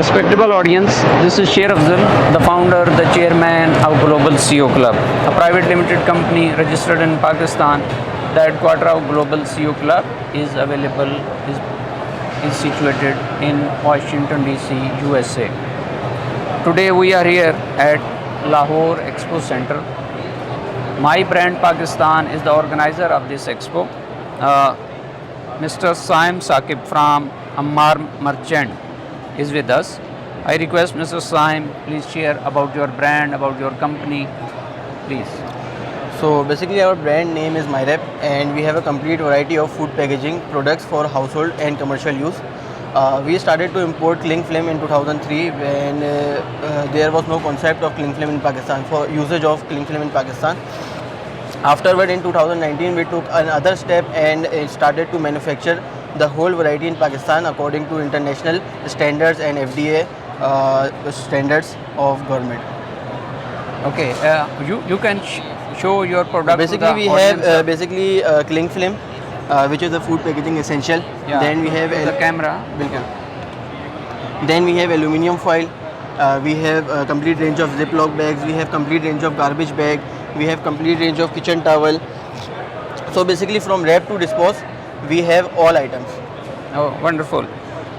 Respectable audience, this is Sher Afzal, the founder, the chairman of Global CEO Club, a private limited company registered in Pakistan. The headquarter of Global CEO Club is available, is situated in Washington DC, USA. Today we are here at Lahore Expo Center. My brand Pakistan is the organizer of this expo. Mr. Saim Saqib from Ammar Merchant is with us. I request Mr. Saim, please share about your brand, about your company, please. So basically our brand name is MyRep and we have a complete variety of food packaging products for household and commercial use. We started to import cling film in 2003 when there was no concept of cling film in Pakistan, for usage of cling film in Pakistan. Afterward in 2019 we took another step and started to manufacture the whole variety in Pakistan according to international standards and FDA standards of government. Okay, you can show your product. Basically we have cling film, which is a food packaging essential. Yeah. Then we have the camera. Then we have aluminium foil. We have a complete range of Ziploc bags. We have complete range of garbage bag. We have complete range of kitchen towel. So basically from wrap to dispose, we have all items. Oh, wonderful.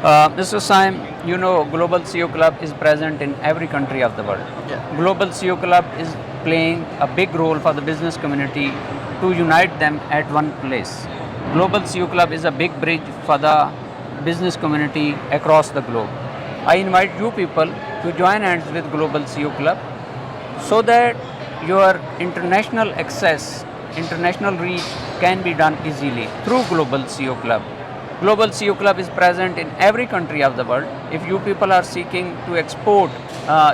Mr. Saim, you know Global CEO Club is present in every country of the world. Yeah. Global CEO Club is playing a big role for the business community to unite them at one place. Global CEO Club is a big bridge for the business community across the globe. I invite you people to join hands with Global CEO Club so that your international access, international reach can be done easily through Global CEO Club. Global CEO Club is present in every country of the world. If you people are seeking to export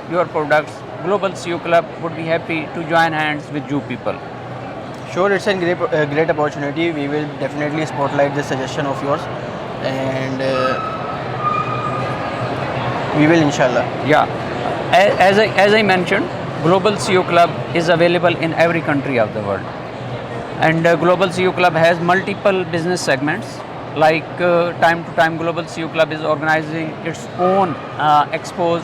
your products, Global CEO Club would be happy to join hands with you people. Sure, it's a great opportunity. We will definitely spotlight this suggestion of yours, and we will inshallah. Yeah, as I mentioned, Global CEO Club is available in every country of the world. And Global CEO Club has multiple business segments. Like time to time, Global CEO Club is organizing its own expos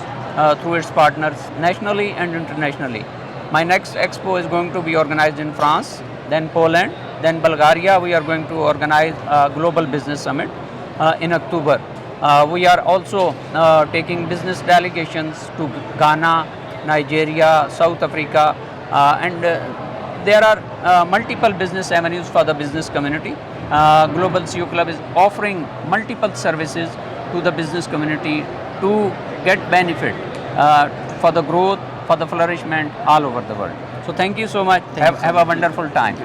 through its partners nationally and internationally. My next expo is going to be organized in France, then Poland, then Bulgaria. We are going to organize a Global Business Summit in October. We are also taking business delegations to Ghana, Nigeria, South Africa, and there are multiple business avenues for the business community. Global CEO Club is offering multiple services to the business community to get benefit for the growth, for the flourishment all over the world. So thank you so much. Have a wonderful time.